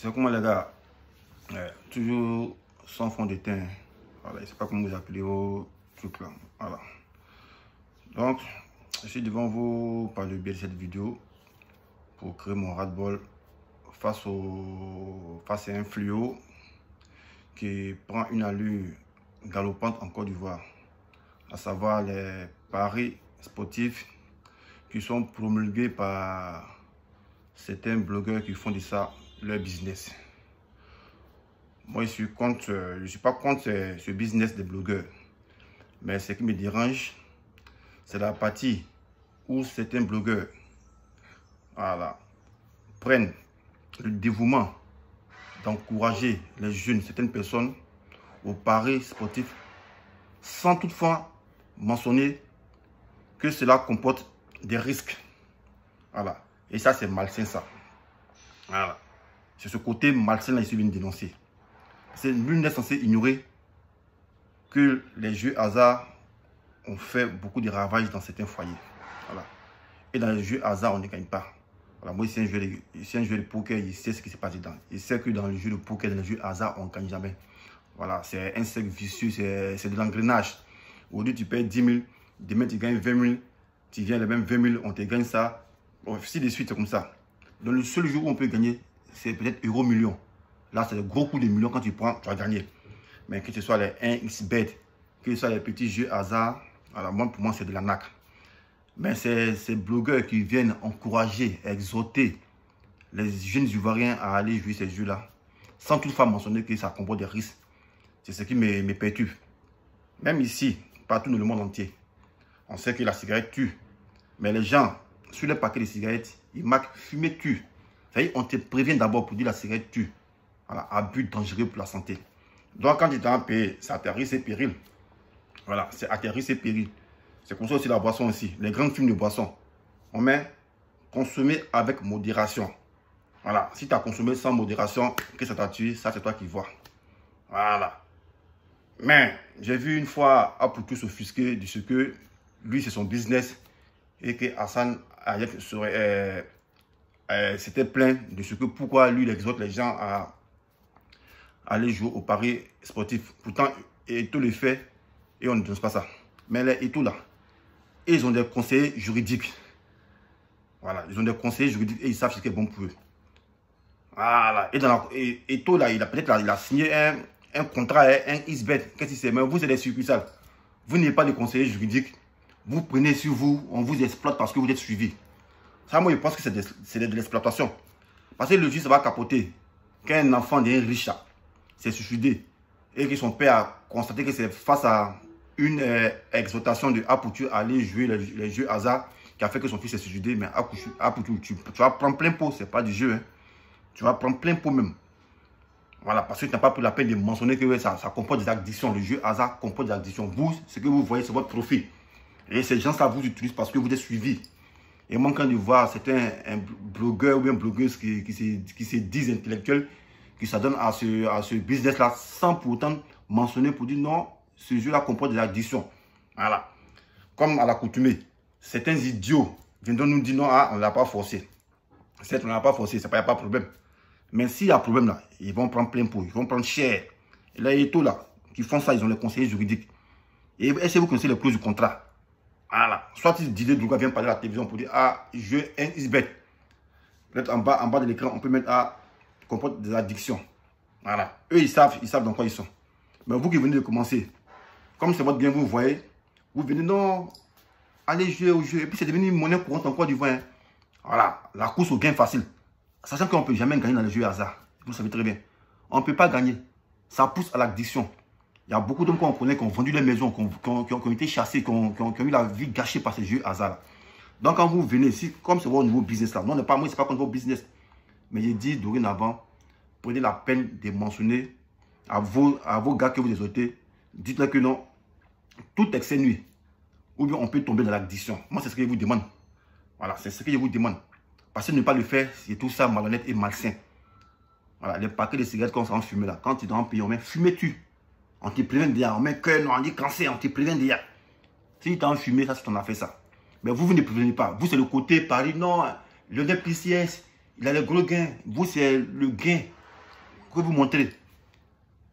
C'est comment les gars, toujours sans fond de teint. Voilà, je ne sais pas comment vous appelez vos trucs là. Voilà. Donc, je suis devant vous par le biais de cette vidéo pour créer mon ras-le-bol face à un fléau qui prend une allure galopante en Côte d'Ivoire, à savoir les paris sportifs qui sont promulgués par certains blogueurs qui font de ça leur business. Moi, je suis pas contre ce business des blogueurs, mais ce qui me dérange, c'est la partie où certains blogueurs, voilà, prennent le dévouement d'encourager les jeunes, certaines personnes, au paris sportif, sans toutefois mentionner que cela comporte des risques. Voilà. Et ça, c'est malsain, ça. Voilà. C'est ce côté malsain là que je viens de dénoncer. Nul n'est censé ignorer que les jeux hasard ont fait beaucoup de ravages dans certains foyers. Voilà. Et dans les jeux hasard, on ne gagne pas. Voilà. Moi, c'est un jeu de poker, il sait ce qui s'est passé dedans. Il sait que dans le jeu de poker, dans les jeux hasard, on ne gagne jamais. Voilà. C'est un cercle vicieux, c'est de l'engrenage. Aujourd'hui, tu payes 10 000, demain, tu gagnes 20 000. Tu viens les mêmes 20 000, on te gagne ça. Bon, si de suite, c'est comme ça. Donc, le seul jour où on peut gagner, c'est peut-être euro million. Là, c'est le gros coup de millions. Quand tu prends, tu vas gagner. Mais que ce soit les 1xbet, que ce soit les petits jeux hasard, voilà, pour moi, c'est de l'arnaque. Mais c'est ces blogueurs qui viennent encourager, exhorter les jeunes Ivoiriens à aller jouer ces jeux-là, sans toutefois mentionner que ça comporte des risques. C'est ce qui me perturbe. Même ici, partout dans le monde entier, on sait que la cigarette tue. Mais les gens, sur le paquet de cigarettes, ils marquent fumer tue. C'est-à-dire, on te prévient d'abord pour dire la cigarette tue. Voilà, abus dangereux pour la santé. Donc, quand tu es en pays, c'est atterri, c'est péril. Voilà, c'est atterri, c'est péril. C'est comme ça aussi la boisson aussi. Les grandes films de boisson. On met consommer avec modération. Voilà, si tu as consommé sans modération, que ça t'a tué, ça c'est toi qui vois. Voilà. Mais j'ai vu une fois Apoutou s'offusquer de ce que lui c'est son business et que Hassan Ayet s'était plaint de ce que pourquoi lui il exhorte les gens à aller jouer au paris sportif. Pourtant, Eto'o le fait et on ne donne pas ça. Mais les Eto'o là, ils ont des conseillers juridiques. Voilà, ils ont des conseillers juridiques et ils savent ce qui est bon pour eux. Voilà. Et Eto'o là, il a signé un contrat, un xbet. Qu'est-ce que c'est? Mais vous, c'est des succursales. Vous n'avez pas de conseiller juridique. Vous prenez sur vous, on vous exploite parce que vous êtes suivi. Ça, moi, je pense que c'est de l'exploitation. Parce que le juge va capoter qu'un enfant d'un riche s'est suicidé et que son père a constaté que c'est face à une exhortation de Apoutou à aller jouer les jeux hasard qui a fait que son fils s'est suicidé. Mais Apoutou, tu vas prendre plein pot, c'est pas du jeu. Hein. Tu vas prendre plein pot même. Voilà, parce que tu n'as pas pris la peine de mentionner que ça comporte des addictions. Le jeu hasard comporte des addictions. Vous, ce que vous voyez, c'est votre profil. Et ces gens-là vous utilisent parce que vous êtes suivis. Et moi, quand je vois certains blogueurs ou bien blogueuses qui se disent intellectuels, qui s'adonnent à ce business-là, sans pour autant mentionner pour dire non, ce jeu-là comporte des addictions. Voilà. Comme à l'accoutumée, certains idiots viennent nous dire non, on ne l'a pas forcé. Certes, on ne l'a pas forcé, il n'y a pas de problème. Mais s'il y a un problème là, ils vont prendre plein pot, ils vont prendre cher. Et là, il y a tout là, qui font ça, ils ont les conseillers juridiques. Et est-ce que vous connaissez les clauses du contrat? Voilà. Soit Didier Drogba vient parler à la télévision pour dire ah, je un xbet. Peut-être en bas de l'écran, on peut mettre ah, comporte des addictions. Voilà. Eux, ils savent dans quoi ils sont. Mais vous qui venez de commencer, comme c'est votre bien, vous voyez, vous venez non, allez jouer au jeu. Et puis c'est devenu une monnaie courante en Côte d'Ivoire. Hein. Voilà. La course au gain facile. Sachant qu'on ne peut jamais gagner dans les jeux hasard. Vous savez très bien. On ne peut pas gagner. Ça pousse à l'addiction. Il y a beaucoup d'hommes qu'on connaît qui ont vendu les maisons, qui ont été chassés, qui ont eu la vie gâchée par ces jeux hasard. Donc quand vous venez ici, comme c'est votre nouveau business là, non, moi, c'est pas contre votre business. Mais j'ai dit dorénavant, prenez la peine de mentionner à vos gars que vous exhortez, dites-leur que non, tout excès nuit. Ou bien on peut tomber dans l'addiction. Moi, c'est ce que je vous demande. Voilà, c'est ce que je vous demande. Parce que ne pas le faire, c'est tout ça malhonnête et malsain. Voilà, les paquets de cigarettes qu'on s'en fume là. Quand tu es dans un pays, on met fumez-tu. On te prévient déjà. On met cœur, on dit cancer, on te prévient déjà. Si tu as fumé, ça c'est ton affaire ça. Mais vous ne prévenez pas. Vous, c'est le côté Paris. Non, le PCS, il a le gros gain. Vous, c'est le gain. Je vais vous montrer.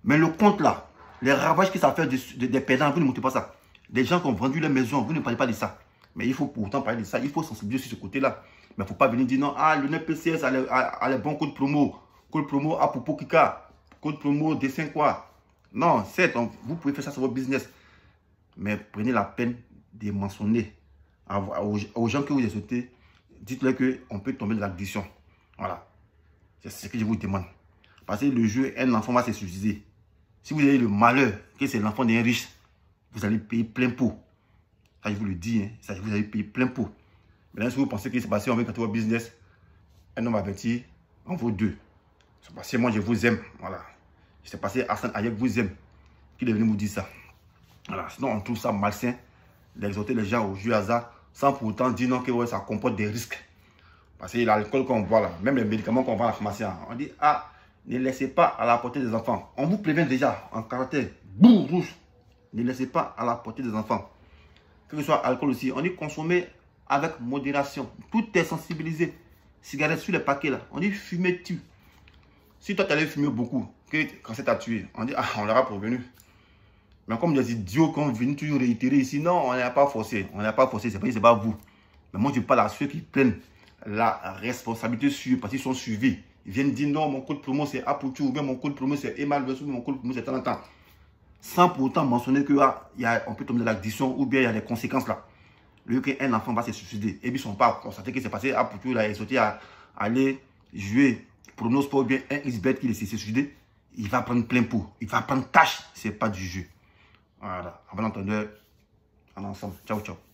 Mais le compte là, les ravages que ça fait des perdants, vous ne montrez pas ça. Des gens qui ont vendu leur maison, vous ne parlez pas de ça. Mais il faut pourtant parler de ça. Il faut sensibiliser sur ce côté-là. Mais il ne faut pas venir dire non, ah, le PCS a les bons codes promo. Code promo à Popo Kika. Code promo dessin quoi. Non, certes, vous pouvez faire ça sur votre business. Mais prenez la peine de mentionner aux gens que vous insultez. Dites-leur qu'on peut tomber dans l'addiction. Voilà. C'est ce que je vous demande. Parce que le jeu, un enfant va se suicider. Si vous avez le malheur que c'est l'enfant d'un riche, vous allez payer plein pot. Ça, je vous le dis. Hein, ça, vous allez payer plein pot. Maintenant, si vous pensez qu'il s'est passé en 24 heures business, un homme averti en vaut deux. C'est passé, moi, je vous aime. Voilà. C'est passé, Hassan Ayek vous aime. Qui est venu vous dire ça. Voilà. Sinon, on trouve ça malsain d'exhorter les gens au jeu hasard sans pour autant dire non que ouais, ça comporte des risques. Parce que l'alcool qu'on voit là, même les médicaments qu'on voit à la pharmacie, on dit, ah, ne laissez pas à la portée des enfants. On vous prévient déjà en caractère boum rouge. Ne laissez pas à la portée des enfants. Que ce soit alcool aussi, on dit consommer avec modération. Tout est sensibilisé. Cigarette sur les paquets là, on dit fumer tue. Si toi tu allais fumer beaucoup, que quand c'est à tuer, on dit ah, on l'aura prévenu. Mais comme des idiots qui ont venu toujours réitérer ici, non, on n'a pas forcé. On n'a pas forcé, c'est pas vous. Mais moi je parle à ceux qui prennent la responsabilité sur parce qu'ils sont suivis. Ils viennent dire non, mon code promo c'est Apoutou, ou bien mon code promo c'est Emal versus mon code promo c'est tant. Sans pour autant mentionner qu'on peut tomber dans l'addiction ou bien il y a des conséquences là. Le lieu qu'un enfant va se suicider. Et puis ils ne sont pas constatés que c'est passé à Poutou, là, il est sorti à aller jouer Pronosport ou bien un XBet qui s'est suicidé. Il va prendre plein pot. Il va prendre cash. Ce n'est pas du jeu. Voilà. Avant d'entendre, on est ensemble. Ciao, ciao.